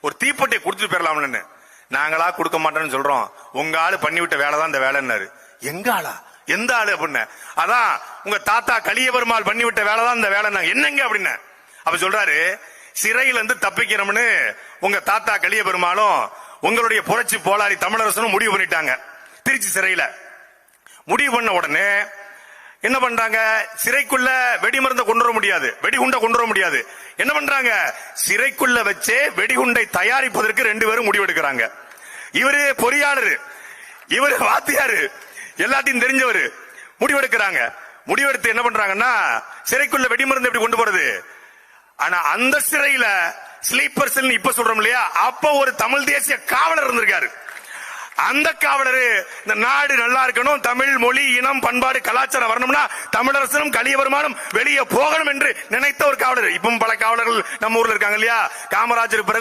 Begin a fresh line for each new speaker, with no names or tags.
ஒரு தீப்பெட்டியை கொடுத்துட்டு போயிடலாம்னு. நாங்களா கொடுக்க மாட்டோம்னு சொல்றோம், உங்க ஆளு பண்ணிவிட்ட வேலை தான் இந்த வேலைன்னாரு. எங்க ஆளா? எந்த ஆளு அப்படின்னு? அதான் உங்க தாத்தா கலியபெருமாள் பண்ணிவிட்ட வேலை தான் இந்த வேலை. என்னங்க அப்படின்னு அப்ப சொல்றாரு, சிறையில இருந்து தப்பிக்கிறோம்னு உங்க தாத்தா கலியபெருமாளும் உங்களுடைய புரட்சி போராளி தமிழரசனும் முடிவு பண்ணிட்டாங்க. திருச்சி சிறையில முடிவு பண்ண உடனே என்ன பண்றாங்க? சிறைக்குள்ள வெடிமருந்தை கொண்டு வர முடியாது, வெடிகுண்டை கொண்டு வர முடியாது. என்ன பண்றாங்க? சிறைக்குள்ள வச்சே வெடிகுண்டை தயாரிப்பதற்கு 2 பேரும் முடிவெடுக்கிறாங்க. இவரு பொறியாளர், இவரு வாத்தியாரு, எல்லாத்தையும் தெரிஞ்சவர். முடிவெடுக்கிறாங்க. முடிவெடுத்து என்ன பண்றாங்கன்னா, சிறைக்குள்ள வெடிமருந்து எப்படி கொண்டு போறது? ஆனா அந்த சிறையில ஸ்லீப்பர் செல் இப்ப சொல்றோம் இல்லையா, அப்ப ஒரு தமிழ் தேசிய காவலர் இருந்திருக்காரு. அந்த காவலரு இந்த நாடு நல்லா இருக்கணும், தமிழ் மொழி இனம் பண்பாடு கலாச்சாரம் வரணும்னா தமிழரசனும் கலியபெருமானும் வெளியே போகணும் என்று நினைத்த ஒரு காவலர். இப்பவும் பல காவலர்கள் நம்ம ஊர்ல இருக்காங்க இல்லையா. காமராஜர் பிறகு